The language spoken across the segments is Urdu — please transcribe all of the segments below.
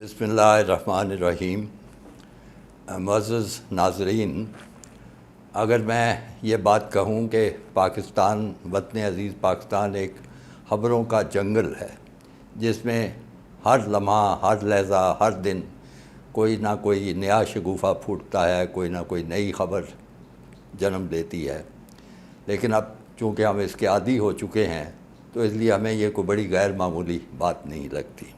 بسم اللہ الرحمن الرحیم۔ معزز ناظرین، اگر میں یہ بات کہوں کہ پاکستان، وطن عزیز پاکستان ایک خبروں کا جنگل ہے جس میں ہر لمحہ، ہر لحظہ، ہر دن کوئی نہ کوئی نیا شگوفہ پھوٹتا ہے، کوئی نہ کوئی نئی خبر جنم لیتی ہے، لیکن اب چونکہ ہم اس کے عادی ہو چکے ہیں تو اس لیے ہمیں یہ کوئی بڑی غیر معمولی بات نہیں لگتی۔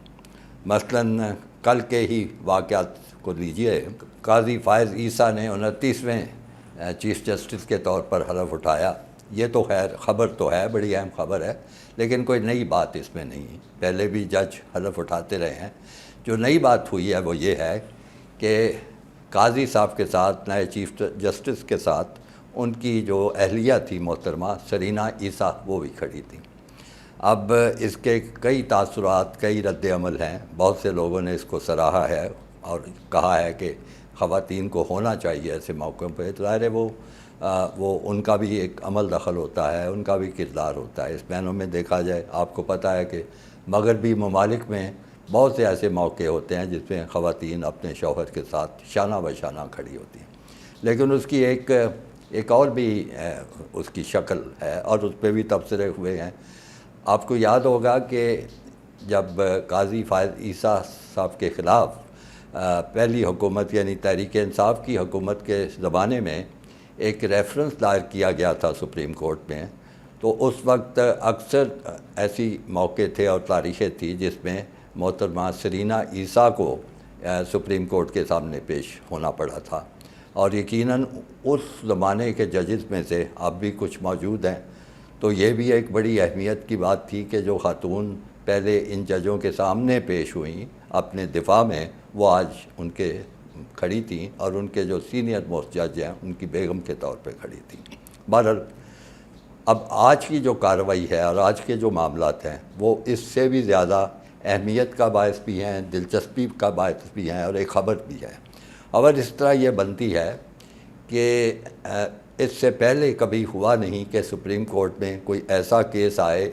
مثلاً کل کے ہی واقعات کو لیجئے، قاضی فائز عیسیٰ نے 29ویں چیف جسٹس کے طور پر حلف اٹھایا۔ یہ تو خیر خبر تو ہے، بڑی اہم خبر ہے، لیکن کوئی نئی بات اس میں نہیں۔ پہلے بھی جج حلف اٹھاتے رہے ہیں۔ جو نئی بات ہوئی ہے وہ یہ ہے کہ قاضی صاحب کے ساتھ، نئے چیف جسٹس کے ساتھ ان کی جو اہلیہ تھی محترمہ سرینا عیسیٰ، وہ بھی کھڑی تھیں۔ اب اس کے کئی تاثرات، کئی رد عمل ہیں۔ بہت سے لوگوں نے اس کو سراہا ہے اور کہا ہے کہ خواتین کو ہونا چاہیے ایسے موقعوں پہ۔ ظاہر ہے وہ ان کا بھی ایک عمل دخل ہوتا ہے، ان کا بھی کردار ہوتا ہے۔ اس معنوں میں دیکھا جائے، آپ کو پتہ ہے کہ مغربی ممالک میں بہت سے ایسے موقع ہوتے ہیں جس میں خواتین اپنے شوہر کے ساتھ شانہ بہ شانہ کھڑی ہوتی ہیں، لیکن اس کی ایک اور بھی اس کی شکل ہے اور اس پہ بھی تبصرے ہوئے ہیں۔ آپ کو یاد ہوگا کہ جب قاضی فائز عیسیٰ صاحب کے خلاف پہلی حکومت یعنی تحریک انصاف کی حکومت کے زمانے میں ایک ریفرنس دائر کیا گیا تھا سپریم کورٹ میں، تو اس وقت اکثر ایسی موقع تھے اور تاریخیں تھی جس میں محترمہ سرینا عیسیٰ کو سپریم کورٹ کے سامنے پیش ہونا پڑا تھا، اور یقیناً اس زمانے کے ججز میں سے اب بھی کچھ موجود ہیں۔ تو یہ بھی ایک بڑی اہمیت کی بات تھی کہ جو خاتون پہلے ان ججوں کے سامنے پیش ہوئیں اپنے دفاع میں، وہ آج ان کے کھڑی تھیں اور ان کے جو سینئر موسٹ جج ہیں ان کی بیگم کے طور پہ کھڑی تھیں۔ بہرحال اب آج کی جو کارروائی ہے اور آج کے جو معاملات ہیں وہ اس سے بھی زیادہ اہمیت کا باعث بھی ہیں، دلچسپی کا باعث بھی ہیں اور ایک خبر بھی ہے۔ خبر اس طرح یہ بنتی ہے کہ اس سے پہلے کبھی ہوا نہیں کہ سپریم کورٹ میں کوئی ایسا کیس آئے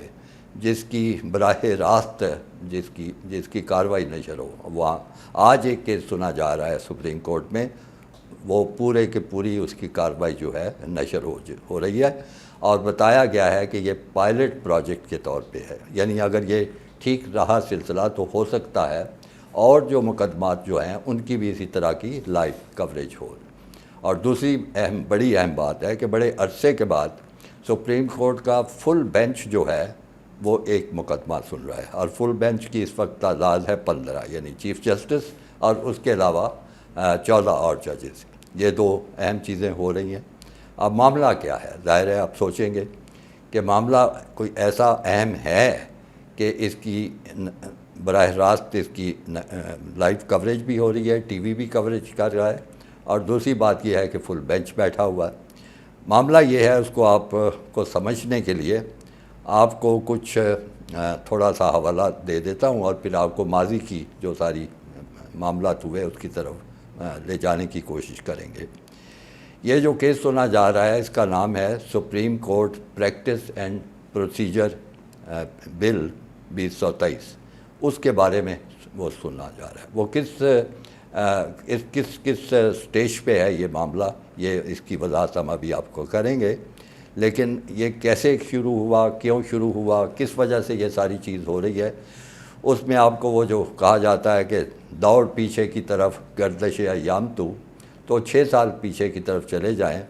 جس کی براہ راست جس کی کارروائی نشر ہو۔ وہاں آج ایک کیس سنا جا رہا ہے سپریم کورٹ میں، وہ پورے کے پوری اس کی کارروائی جو ہے نشر ہو رہی ہے، اور بتایا گیا ہے کہ یہ پائلٹ پروجیکٹ کے طور پہ ہے، یعنی اگر یہ ٹھیک رہا سلسلہ تو ہو سکتا ہے اور جو مقدمات جو ہیں ان کی بھی اسی طرح کی لائیو کوریج ہو۔ اور دوسری بڑی اہم بات ہے کہ بڑے عرصے کے بعد سپریم کورٹ کا فل بینچ جو ہے وہ ایک مقدمہ سن رہا ہے، اور فل بینچ کی اس وقت تعداد ہے 15، یعنی چیف جسٹس اور اس کے علاوہ 14 اور ججز۔ یہ دو اہم چیزیں ہو رہی ہیں۔ اب معاملہ کیا ہے؟ ظاہر ہے آپ سوچیں گے کہ معاملہ کوئی ایسا اہم ہے کہ اس کی براہ راست اس کی لائیو کوریج بھی ہو رہی ہے، ٹی وی بھی کوریج کر رہا ہے، اور دوسری بات یہ ہے کہ فل بینچ بیٹھا ہوا ہے۔ معاملہ یہ ہے، اس کو آپ کو سمجھنے کے لیے آپ کو کچھ تھوڑا سا حوالہ دے دیتا ہوں اور پھر آپ کو ماضی کی جو ساری معاملات ہوئے اس کی طرف لے جانے کی کوشش کریں گے۔ یہ جو کیس سنا جا رہا ہے اس کا نام ہے Supreme Court Practice and Procedure Bill 2023۔ اس کے بارے میں وہ سنا جا رہا ہے۔ وہ کس سٹیج پہ ہے یہ معاملہ، یہ اس کی وضاحت ہم ابھی آپ کو کریں گے، لیکن یہ کیسے شروع ہوا، کیوں شروع ہوا، کس وجہ سے یہ ساری چیز ہو رہی ہے، اس میں آپ کو وہ جو کہا جاتا ہے کہ دوڑ پیچھے کی طرف گردش ایام تو 6 سال پیچھے کی طرف چلے جائیں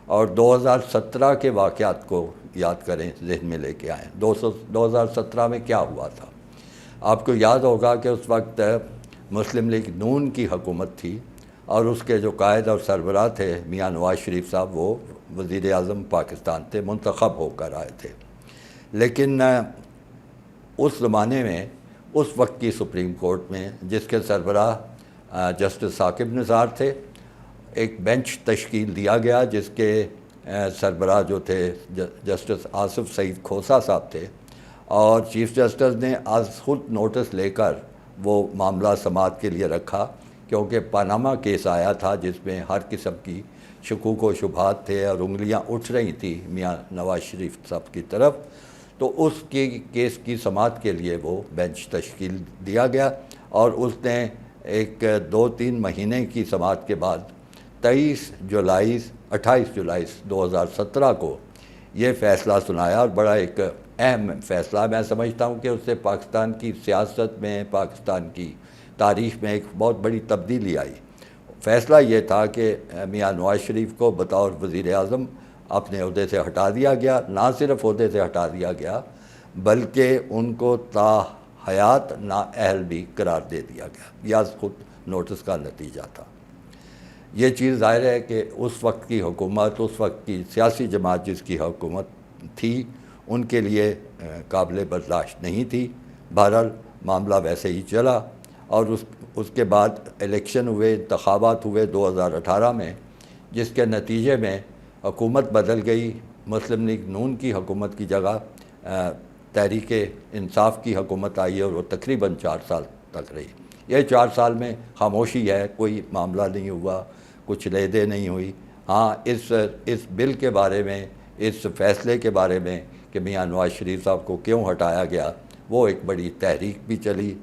اور 2017 کے واقعات کو یاد کریں، ذہن میں لے کے آئیں۔ 2017 میں کیا ہوا تھا؟ آپ کو یاد ہوگا کہ اس وقت مسلم لیگ نون کی حکومت تھی اور اس کے جو قائد اور سربراہ تھے میاں نواز شریف صاحب، وہ وزیر اعظم پاکستان تھے، منتخب ہو کر آئے تھے۔ لیکن اس زمانے میں اس وقت کی سپریم کورٹ میں جس کے سربراہ جسٹس ثاقب نثار تھے، ایک بینچ تشکیل دیا گیا جس کے سربراہ جو تھے جسٹس آصف سعید کھوسہ صاحب تھے، اور چیف جسٹس نے آج خود نوٹس لے کر وہ معاملہ سماعت کے لیے رکھا، کیونکہ پاناما کیس آیا تھا جس میں ہر قسم کی شکوک و شبہات تھے اور انگلیاں اٹھ رہی تھیں میاں نواز شریف صاحب کی طرف، تو اس کی کیس کی سماعت کے لیے وہ بینچ تشکیل دیا گیا، اور اس نے ایک 2-3 مہینے کی سماعت کے بعد 28 جولائی 2017 کو یہ فیصلہ سنایا، اور بڑا ایک اہم فیصلہ میں سمجھتا ہوں کہ اس سے پاکستان کی سیاست میں، پاکستان کی تاریخ میں ایک بہت بڑی تبدیلی آئی۔ فیصلہ یہ تھا کہ میاں نواز شریف کو بطور وزیر اعظم اپنے عہدے سے ہٹا دیا گیا، نہ صرف عہدے سے ہٹا دیا گیا بلکہ ان کو تا حیات نااہل بھی قرار دے دیا گیا۔ یہ خود نوٹس کا نتیجہ تھا۔ یہ چیز ظاہر ہے کہ اس وقت کی حکومت، اس وقت کی سیاسی جماعت جس کی حکومت تھی، ان کے لیے قابل برداشت نہیں تھی۔ بہرحال معاملہ ویسے ہی چلا، اور اس کے بعد الیکشن ہوئے، انتخابات ہوئے 2018 میں، جس کے نتیجے میں حکومت بدل گئی۔ مسلم لیگ نون کی حکومت کی جگہ تحریک انصاف کی حکومت آئی، اور وہ تقریباً 4 سال تک رہی۔ یہ 4 سال میں خاموشی ہے، کوئی معاملہ نہیں ہوا، کچھ لے دے نہیں ہوئی۔ ہاں، اس بل کے بارے میں، اس فیصلے کے بارے میں کہ میاں نواز شریف صاحب کو کیوں ہٹایا گیا، وہ ایک بڑی تحریک بھی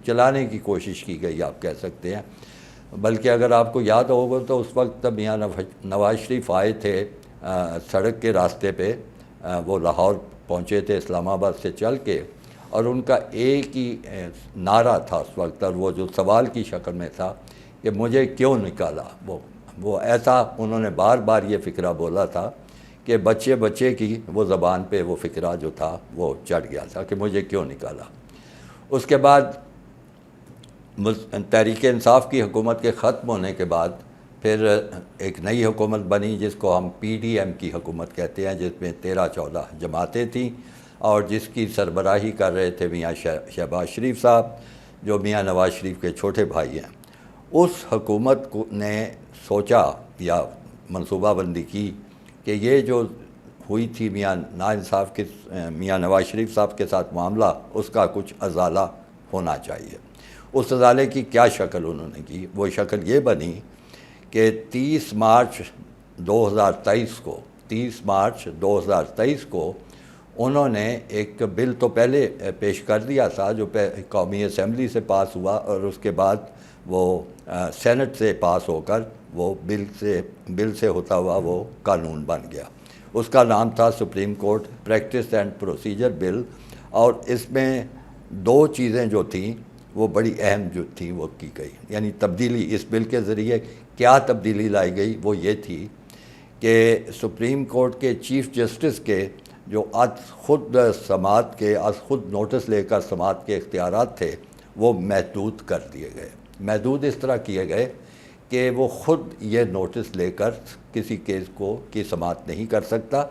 چلانے کی کوشش کی گئی، آپ کہہ سکتے ہیں۔ بلکہ اگر آپ کو یاد ہوگا تو اس وقت میاں نواز شریف آئے تھے سڑک کے راستے پہ، وہ لاہور پہنچے تھے اسلام آباد سے چل کے، اور ان کا ایک ہی نعرہ تھا اس وقت، اور وہ جو سوال کی شکل میں تھا کہ مجھے کیوں نکالا۔ وہ ایسا انہوں نے بار بار یہ فقرہ بولا تھا کہ بچے کی وہ زبان پہ وہ فقرہ جو تھا وہ چڑھ گیا تھا کہ مجھے کیوں نکالا۔ اس کے بعد تحریک انصاف کی حکومت کے ختم ہونے کے بعد پھر ایک نئی حکومت بنی جس کو ہم پی ڈی ایم کی حکومت کہتے ہیں، جس میں 13-14 جماعتیں تھیں، اور جس کی سربراہی کر رہے تھے میاں شہباز شریف صاحب، جو میاں نواز شریف کے چھوٹے بھائی ہیں۔ اس حکومت نے سوچا یا منصوبہ بندی کی کہ یہ جو ہوئی تھی میاں میاں نواز شریف صاحب کے ساتھ معاملہ، اس کا کچھ ازالہ ہونا چاہیے۔ اس ازالے کی کیا شکل انہوں نے کی؟ وہ شکل یہ بنی کہ 30 مارچ 2023 کو انہوں نے ایک بل تو پہلے پیش کر دیا تھا جو قومی اسمبلی سے پاس ہوا، اور اس کے بعد وہ سینٹ سے پاس ہو کر وہ بل سے ہوتا ہوا وہ قانون بن گیا۔ اس کا نام تھا Supreme Court Practice and Procedure Bill, اور اس میں 2 چیزیں جو تھیں وہ بڑی اہم جو تھیں وہ کی گئی، یعنی تبدیلی اس بل کے ذریعے کیا تبدیلی لائی گئی وہ یہ تھی کہ سپریم کورٹ کے چیف جسٹس کے جو خود نوٹس لے کر سماعت کے اختیارات تھے وہ محدود کر دیے گئے۔ محدود اس طرح کیے گئے کہ وہ خود یہ نوٹس لے کر کسی کیس کی سماعت نہیں کر سکتا،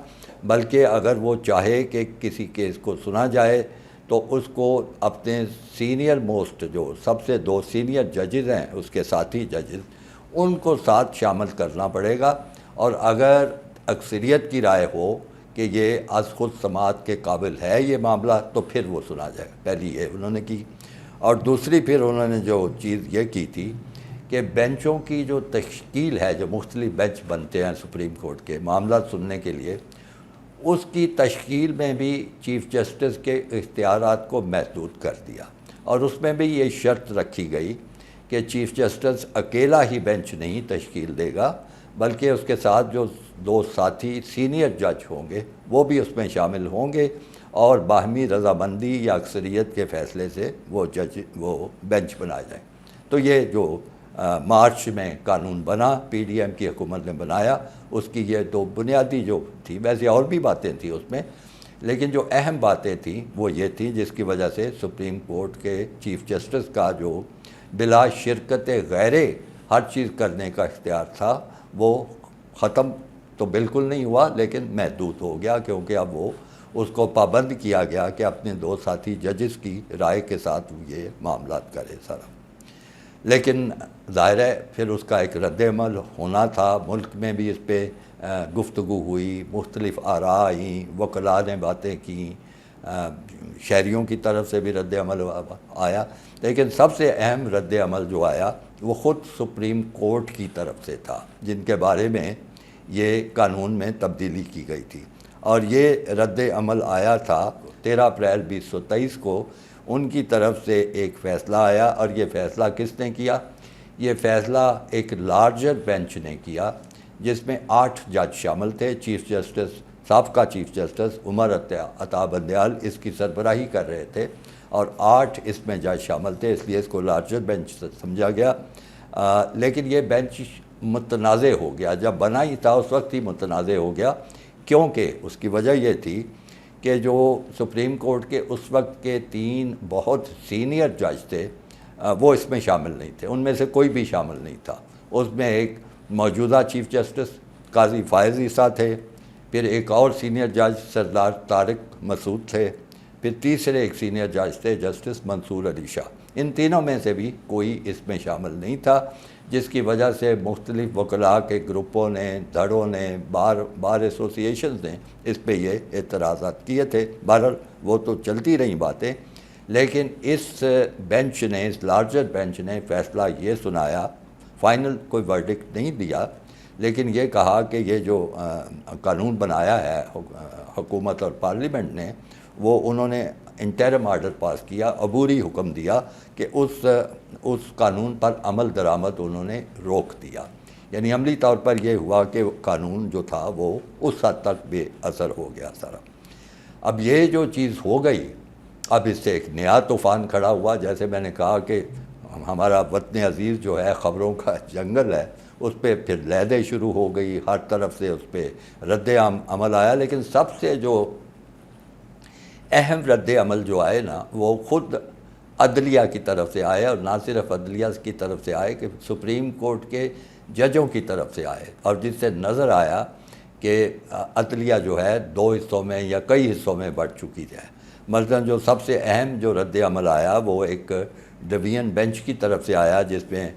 بلکہ اگر وہ چاہے کہ کسی کیس کو سنا جائے تو اس کو اپنے سینئر موسٹ جو سب سے 2 سینئر ججز ہیں، اس کے ساتھی ججز، ان کو ساتھ شامل کرنا پڑے گا، اور اگر اکثریت کی رائے ہو کہ یہ از خود سماعت کے قابل ہے یہ معاملہ تو پھر وہ سنا جائے۔ پہلی یہ انہوں نے کی، اور دوسری پھر انہوں نے جو چیز یہ کی تھی کہ بینچوں کی جو تشکیل ہے، جو مختلف بینچ بنتے ہیں سپریم کورٹ کے معاملات سننے کے لیے، اس کی تشکیل میں بھی چیف جسٹس کے اختیارات کو محدود کر دیا، اور اس میں بھی یہ شرط رکھی گئی کہ چیف جسٹس اکیلا ہی بینچ نہیں تشکیل دے گا، بلکہ اس کے ساتھ جو 2 ساتھی سینئر جج ہوں گے وہ بھی اس میں شامل ہوں گے، اور باہمی رضامندی یا اکثریت کے فیصلے سے وہ بینچ بنائے جائیں۔ تو یہ جو مارچ میں قانون بنا، پی ڈی ایم کی حکومت نے بنایا، اس کی یہ 2 بنیادی جو تھی، ویسے اور بھی باتیں تھیں اس میں، لیکن جو اہم باتیں تھیں وہ یہ تھیں جس کی وجہ سے سپریم کورٹ کے چیف جسٹس کا جو بلا شرکت غیرے ہر چیز کرنے کا اختیار تھا وہ ختم تو بالکل نہیں ہوا، لیکن محدود ہو گیا، کیونکہ اب وہ اس کو پابند کیا گیا کہ اپنے 2 ساتھی ججز کی رائے کے ساتھ یہ معاملات کرے سارا۔ لیکن ظاہر ہے پھر اس کا ایک رد عمل ہونا تھا، ملک میں بھی اس پہ گفتگو ہوئی، مختلف آراء آئیں، وکلاء نے باتیں کیں، شہریوں کی طرف سے بھی رد عمل آیا، لیکن سب سے اہم رد عمل جو آیا وہ خود سپریم کورٹ کی طرف سے تھا، جن کے بارے میں یہ قانون میں تبدیلی کی گئی تھی۔ اور یہ رد عمل آیا تھا 13 اپریل 2023 کو، ان کی طرف سے ایک فیصلہ آیا، اور یہ فیصلہ کس نے کیا؟ یہ فیصلہ ایک لارجر بینچ نے کیا جس میں 8 جج شامل تھے. چیف جسٹس سابقہ چیف جسٹس عمر عطا بندیال اس کی سربراہی کر رہے تھے اور 8 اس میں جج شامل تھے, اس لیے اس کو لارجر بینچ سمجھا گیا. لیکن یہ بینچ متنازع ہو گیا, جب بنا ہی تھا اس وقت ہی متنازع ہو گیا, کیونکہ اس کی وجہ یہ تھی کہ جو سپریم کورٹ کے اس وقت کے 3 بہت سینئر جج تھے وہ اس میں شامل نہیں تھے, ان میں سے کوئی بھی شامل نہیں تھا. اس میں ایک موجودہ چیف جسٹس قاضی فائز عیسیٰ تھے, پھر ایک اور سینئر جج سردار طارق مسعود تھے, پھر تیسرے ایک سینئر جج تھے جسٹس منصور علی شاہ. ان تینوں میں سے بھی کوئی اس میں شامل نہیں تھا, جس کی وجہ سے مختلف وکلاء کے گروپوں نے, دھڑوں نے, بار ایسوسی ایشنز نے اس پہ یہ اعتراضات کیے تھے. بہرحال وہ تو چلتی رہیں باتیں, لیکن اس بینچ نے, اس لارجر بینچ نے فیصلہ یہ سنایا, فائنل کوئی ورڈکٹ نہیں دیا, لیکن یہ کہا کہ یہ جو قانون بنایا ہے حکومت اور پارلیمنٹ نے, وہ انہوں نے انٹرم آرڈر پاس کیا, عبوری حکم دیا کہ اس قانون پر عمل درآمد انہوں نے روک دیا. یعنی عملی طور پر یہ ہوا کہ قانون جو تھا وہ اس حد تک بے اثر ہو گیا سارا. اب یہ جو چیز ہو گئی, اب اس سے ایک نیا طوفان کھڑا ہوا. جیسے میں نے کہا کہ ہمارا وطن عزیز جو ہے خبروں کا جنگل ہے, اس پہ پھر لہدیں شروع ہو گئی, ہر طرف سے اس پہ رد عمل آیا. لیکن سب سے جو اہم رد عمل جو آئے نا, وہ خود عدلیہ کی طرف سے آئے, اور نہ صرف عدلیہ کی طرف سے آئے کہ سپریم کورٹ کے ججوں کی طرف سے آئے, اور جس سے نظر آیا کہ عدلیہ جو ہے 2 حصوں میں یا کئی حصوں میں بڑھ چکی ہے. مثلاً جو سب سے اہم جو رد عمل آیا وہ ایک ڈویژن بینچ کی طرف سے آیا, جس میں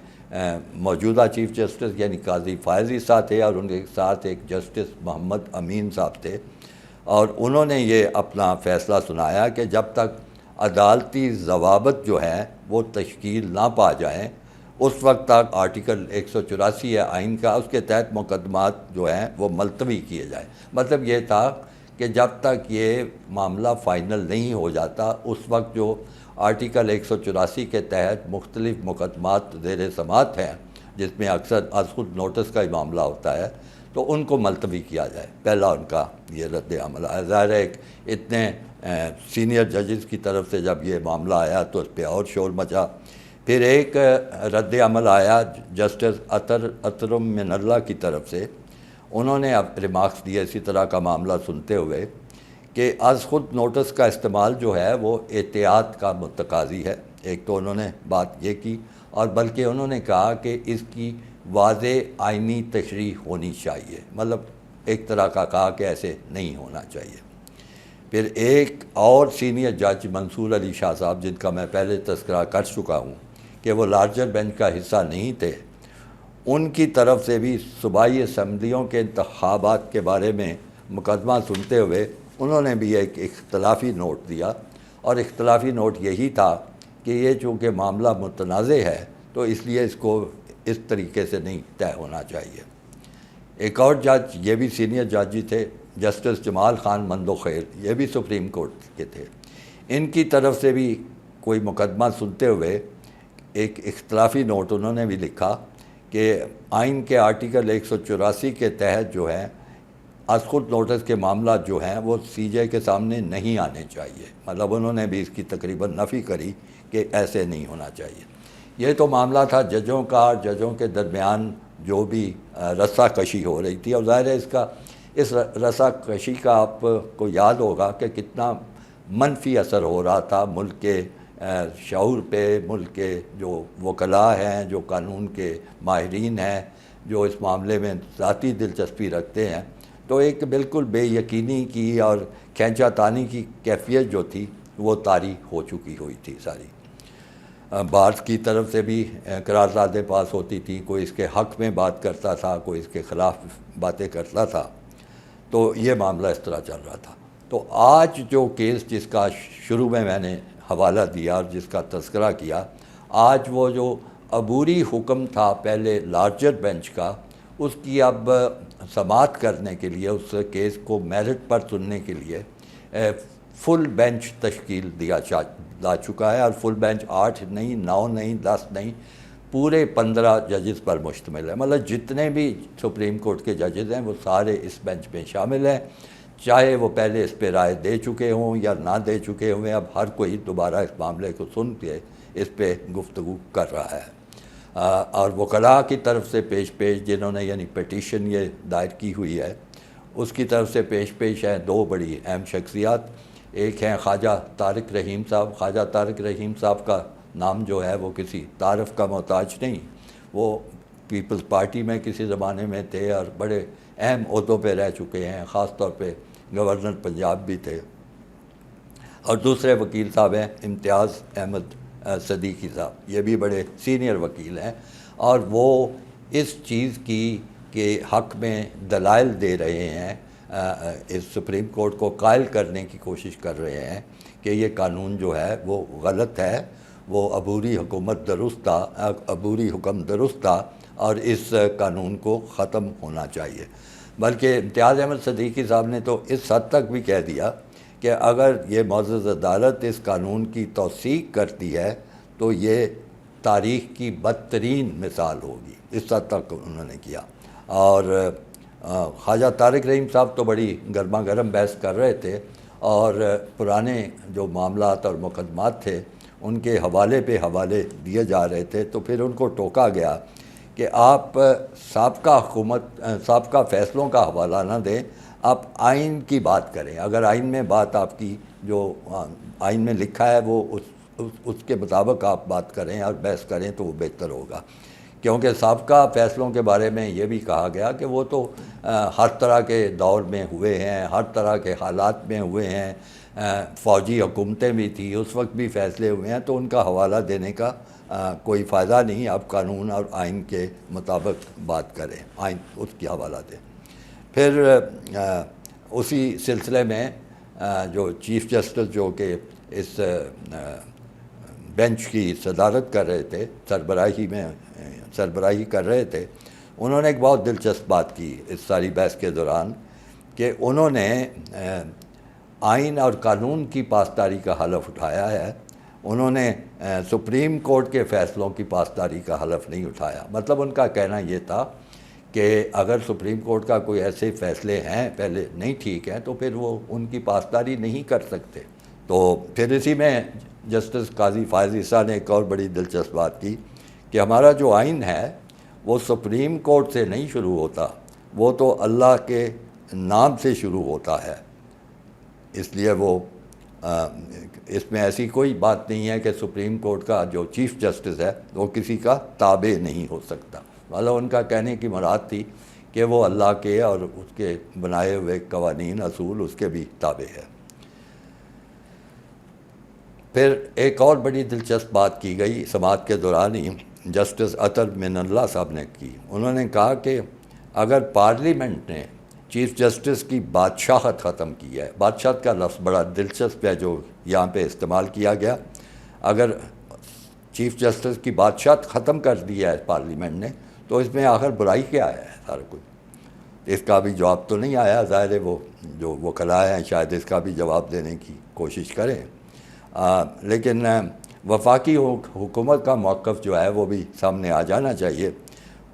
موجودہ چیف جسٹس یعنی قاضی فائز عیسیٰ تھے, اور ان کے ساتھ ایک جسٹس محمد امین صاحب تھے. اور انہوں نے یہ اپنا فیصلہ سنایا کہ جب تک عدالتی ضوابط جو ہیں وہ تشکیل نہ پا جائیں, اس وقت تک آرٹیکل 184 ہے آئین کا, اس کے تحت مقدمات جو ہیں وہ ملتوی کیے جائیں. مطلب یہ تھا کہ جب تک یہ معاملہ فائنل نہیں ہو جاتا, اس وقت جو آرٹیکل 184 کے تحت مختلف مقدمات زیر سماعت ہیں, جس میں اکثر از خود نوٹس کا ہی معاملہ ہوتا ہے, تو ان کو ملتوی کیا جائے. پہلا ان کا یہ رد عمل آیا. ظاہر ہے اتنے سینئر ججز کی طرف سے جب یہ معاملہ آیا تو اس پہ اور شور مچا. پھر ایک رد عمل آیا جسٹس اطرم من اللہ کی طرف سے. انہوں نے اب ریمارکس دیے اسی طرح کا معاملہ سنتے ہوئے کہ از خود نوٹس کا استعمال جو ہے وہ احتیاط کا متقاضی ہے. ایک تو انہوں نے بات یہ کی, اور بلکہ انہوں نے کہا کہ اس کی واضح آئینی تشریح ہونی چاہیے. مطلب ایک طرح کا کہا کہ ایسے نہیں ہونا چاہیے. پھر ایک اور سینئر جج منصور علی شاہ صاحب, جن کا میں پہلے تذکرہ کر چکا ہوں کہ وہ لارجر بینچ کا حصہ نہیں تھے, ان کی طرف سے بھی صوبائی اسمبلیوں کے انتخابات کے بارے میں مقدمہ سنتے ہوئے انہوں نے بھی ایک اختلافی نوٹ دیا. اور اختلافی نوٹ یہی تھا کہ یہ چونکہ معاملہ متنازع ہے تو اس لیے اس کو اس طریقے سے نہیں طے ہونا چاہیے. ایک اور جج, یہ بھی سینئر جج ہی تھے, جسٹس جمال خان مندوخیل, یہ بھی سپریم کورٹ کے تھے. ان کی طرف سے بھی کوئی مقدمہ سنتے ہوئے ایک اختلافی نوٹ انہوں نے بھی لکھا کہ آئین کے آرٹیکل 184 کے تحت جو ہے از خود نوٹس کے معاملات جو ہیں وہ سی جے کے سامنے نہیں آنے چاہیے. مطلب انہوں نے بھی اس کی تقریباً نفی کری کہ ایسے نہیں ہونا چاہیے. یہ تو معاملہ تھا ججوں کا, اور ججوں کے درمیان جو بھی رسہ کشی ہو رہی تھی. اور ظاہر ہے اس رسہ کشی کا آپ کو یاد ہوگا کہ کتنا منفی اثر ہو رہا تھا ملک کے شعور پہ, ملک کے جو وکلاء ہیں, جو قانون کے ماہرین ہیں, جو اس معاملے میں ذاتی دلچسپی رکھتے ہیں. تو ایک بالکل بے یقینی کی اور کھینچا تانی کی کیفیت جو تھی وہ طاری ہو چکی ہوئی تھی ساری. بارس کی طرف سے بھی قراردادیں پاس ہوتی تھیں, کوئی اس کے حق میں بات کرتا تھا, کوئی اس کے خلاف باتیں کرتا تھا. تو یہ معاملہ اس طرح چل رہا تھا. تو آج جو کیس جس کا شروع میں نے حوالہ دیا اور جس کا تذکرہ کیا, آج وہ جو عبوری حکم تھا پہلے لارجر بینچ کا, اس کی اب سماعت کرنے کے لیے, اس کیس کو میرٹ پر سننے کے لیے فل بینچ تشکیل دیا جا چکا ہے. اور فل بینچ 8 نہیں, 9 نہیں, 10 نہیں, پورے 15 ججز پر مشتمل ہے، مطلب جتنے بھی سپریم کورٹ کے ججز ہیں وہ سارے اس بینچ میں شامل ہیں، چاہے وہ پہلے اس پہ رائے دے چکے ہوں یا نہ دے چکے ہوں، اب ہر کوئی دوبارہ اس معاملے کو سن کے اس پہ گفتگو کر رہا ہے۔ اور وکلاء کی طرف سے پیش جنہوں نے یعنی پیٹیشن یہ دائر کی ہوئی ہے، اس کی طرف سے پیش ہیں دو بڑی اہم شخصیات۔ ایک ہیں خواجہ طارق رحیم صاحب۔ خواجہ طارق رحیم صاحب کا نام جو ہے وہ کسی تعارف کا محتاج نہیں، وہ پیپلز پارٹی میں کسی زمانے میں تھے اور بڑے اہم عہدوں پہ رہ چکے ہیں، خاص طور پہ گورنر پنجاب بھی تھے۔ اور دوسرے وکیل صاحب ہیں امتیاز احمد صدیقی صاحب، یہ بھی بڑے سینئر وکیل ہیں، اور وہ اس چیز کی کہ حق میں دلائل دے رہے ہیں، اس سپریم کورٹ کو قائل کرنے کی کوشش کر رہے ہیں کہ یہ قانون جو ہے وہ غلط ہے، وہ عبوری حکم درست تھا اور اس قانون کو ختم ہونا چاہیے۔ بلکہ امتیاز احمد صدیقی صاحب نے تو اس حد تک بھی کہہ دیا کہ اگر یہ معزز عدالت اس قانون کی توثیق کرتی ہے تو یہ تاریخ کی بدترین مثال ہوگی، اس حد تک انہوں نے کیا۔ اور خواجہ طارق رحیم صاحب تو بڑی گرما گرم بحث کر رہے تھے، اور پرانے جو معاملات اور مقدمات تھے ان کے حوالے پہ حوالے دیے جا رہے تھے، تو پھر ان کو ٹوکا گیا کہ آپ سابقہ فیصلوں کا حوالہ نہ دیں، آپ آئین کی بات کریں۔ اگر آئین میں بات آپ کی جو آئین میں لکھا ہے وہ اس کے مطابق آپ بات کریں اور بحث کریں تو وہ بہتر ہوگا، کیونکہ سابقہ فیصلوں کے بارے میں یہ بھی کہا گیا کہ وہ تو ہر طرح کے دور میں ہوئے ہیں، ہر طرح کے حالات میں ہوئے ہیں، فوجی حکومتیں بھی تھیں، اس وقت بھی فیصلے ہوئے ہیں، تو ان کا حوالہ دینے کا کوئی فائدہ نہیں، آپ قانون اور آئین کے مطابق بات کریں، آئین اس کی حوالہ دیں۔ پھر اسی سلسلے میں جو چیف جسٹس جو کہ اس بینچ کی صدارت کر رہے تھے، سربراہی کر رہے تھے، انہوں نے ایک بہت دلچسپ بات کی اس ساری بحث کے دوران، کہ انہوں نے آئین اور قانون کی پاسداری کا حلف اٹھایا ہے، انہوں نے سپریم کورٹ کے فیصلوں کی پاسداری کا حلف نہیں اٹھایا۔ مطلب ان کا کہنا یہ تھا کہ اگر سپریم کورٹ کا کوئی ایسے فیصلے ہیں پہلے نہیں ٹھیک ہیں تو پھر وہ ان کی پاسداری نہیں کر سکتے۔ تو پھر اسی میں جسٹس قاضی فائز عیسیٰ نے ایک اور بڑی دلچسپ بات کی کہ ہمارا جو آئین ہے وہ سپریم کورٹ سے نہیں شروع ہوتا، وہ تو اللہ کے نام سے شروع ہوتا ہے، اس لیے وہ اس میں ایسی کوئی بات نہیں ہے کہ سپریم کورٹ کا جو چیف جسٹس ہے وہ کسی کا تابع نہیں ہو سکتا۔ مطلب ان کا کہنے کی مراد تھی کہ وہ اللہ کے اور اس کے بنائے ہوئے قوانین اصول اس کے بھی تابع ہے۔ پھر ایک اور بڑی دلچسپ بات کی گئی سماعت کے دوران ہی، جسٹس اطہر من اللہ صاحب نے کی۔ انہوں نے کہا کہ اگر پارلیمنٹ نے چیف جسٹس کی بادشاہت ختم کی ہے، بادشاہت کا لفظ بڑا دلچسپ ہے جو یہاں پہ استعمال کیا گیا، اگر چیف جسٹس کی بادشاہت ختم کر دی ہے پارلیمنٹ نے تو اس میں آخر برائی کیا ہے؟ سارا کچھ اس کا بھی جواب تو نہیں آیا، ظاہر ہے وہ جو وکلاء ہیں شاید اس کا بھی جواب دینے کی کوشش کریں، لیکن وفاقی حکومت کا موقف جو ہے وہ بھی سامنے آ جانا چاہیے۔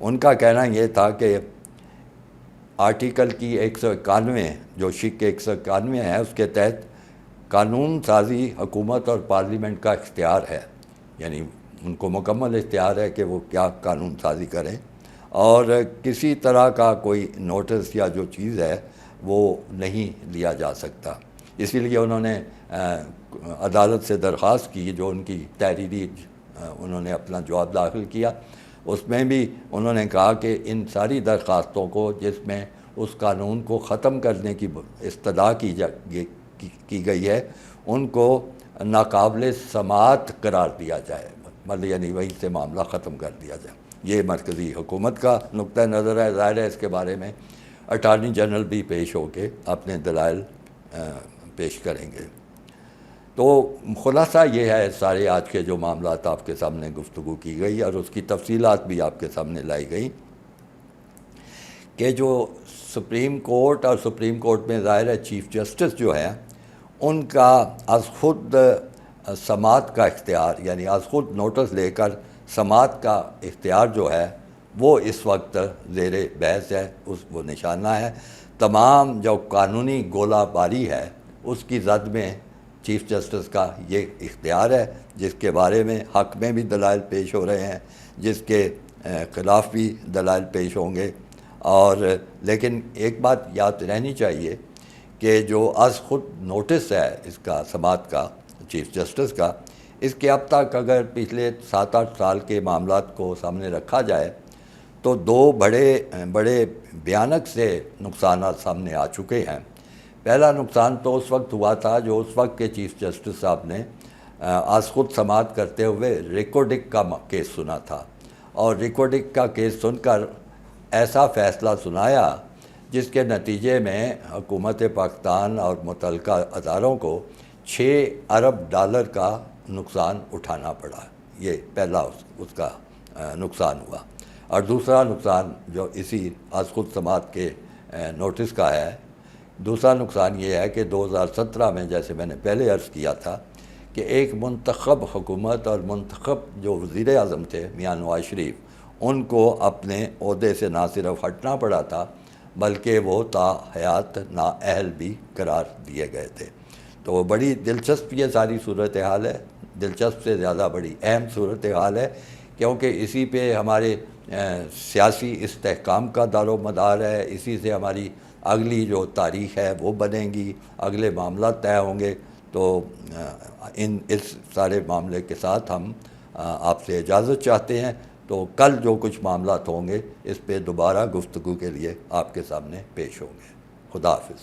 ان کا کہنا یہ تھا کہ آرٹیکل کی 191 جو شق 191 ہے اس کے تحت قانون سازی حکومت اور پارلیمنٹ کا اختیار ہے، یعنی ان کو مکمل اختیار ہے کہ وہ کیا قانون سازی کریں، اور کسی طرح کا کوئی نوٹس یا جو چیز ہے وہ نہیں لیا جا سکتا۔ اسی لیے انہوں نے عدالت سے درخواست کی، جو ان کی تحریری انہوں نے اپنا جواب داخل کیا، اس میں بھی انہوں نے کہا کہ ان ساری درخواستوں کو جس میں اس قانون کو ختم کرنے کی استدعا کی گئی ہے ان کو ناقابل سماعت قرار دیا جائے، مطلب یعنی وہیں سے معاملہ ختم کر دیا جائے۔ یہ مرکزی حکومت کا نقطہ نظر ہے، ظاہر ہے اس کے بارے میں اٹارنی جنرل بھی پیش ہو کے اپنے دلائل پیش کریں گے۔ تو خلاصہ یہ ہے سارے آج کے جو معاملات آپ کے سامنے گفتگو کی گئی اور اس کی تفصیلات بھی آپ کے سامنے لائی گئی، کہ جو سپریم کورٹ اور سپریم کورٹ میں ظاہر ہے چیف جسٹس جو ہیں ان کا از خود سماعت کا اختیار، یعنی از خود نوٹس لے کر سماعت کا اختیار جو ہے وہ اس وقت زیر بحث ہے، وہ نشانہ ہے۔ تمام جو قانونی گولہ باری ہے اس کی زد میں چیف جسٹس کا یہ اختیار ہے، جس کے بارے میں حق میں بھی دلائل پیش ہو رہے ہیں، جس کے خلاف بھی دلائل پیش ہوں گے۔ اور لیکن ایک بات یاد رہنی چاہیے کہ جو از خود نوٹس ہے اس کا سماعت کا چیف جسٹس کا، اس کے اب تک اگر پچھلے 7-8 سال کے معاملات کو سامنے رکھا جائے تو 2 بڑے بھیانک سے نقصانات سامنے آ چکے ہیں۔ پہلا نقصان تو اس وقت ہوا تھا جو اس وقت کے چیف جسٹس صاحب نے از خود سماعت کرتے ہوئے ریکارڈنگ کا کیس سنا تھا، اور ریکارڈنگ کا کیس سن کر ایسا فیصلہ سنایا جس کے نتیجے میں حکومت پاکستان اور متعلقہ اداروں کو $6 ارب کا نقصان اٹھانا پڑا۔ یہ پہلا اس کا نقصان ہوا۔ اور دوسرا نقصان جو اسی از خود سماعت کے نوٹس کا ہے، دوسرا نقصان یہ ہے کہ 2017 میں جیسے میں نے پہلے عرض کیا تھا کہ ایک منتخب حکومت اور منتخب جو وزیر اعظم تھے میاں نواز شریف، ان کو اپنے عہدے سے نہ صرف ہٹنا پڑا تھا بلکہ وہ تا حیات نااہل بھی قرار دیے گئے تھے۔ تو بڑی دلچسپ یہ ساری صورتحال ہے، دلچسپ سے زیادہ بڑی اہم صورتحال ہے، کیونکہ اسی پہ ہمارے سیاسی استحکام کا دار و مدار ہے، اسی سے ہماری اگلی جو تاریخ ہے وہ بنے گی، اگلے معاملات طے ہوں گے۔ تو اس سارے معاملے کے ساتھ ہم آپ سے اجازت چاہتے ہیں، تو کل جو کچھ معاملات ہوں گے اس پہ دوبارہ گفتگو کے لیے آپ کے سامنے پیش ہوں گے۔ خدا حافظ۔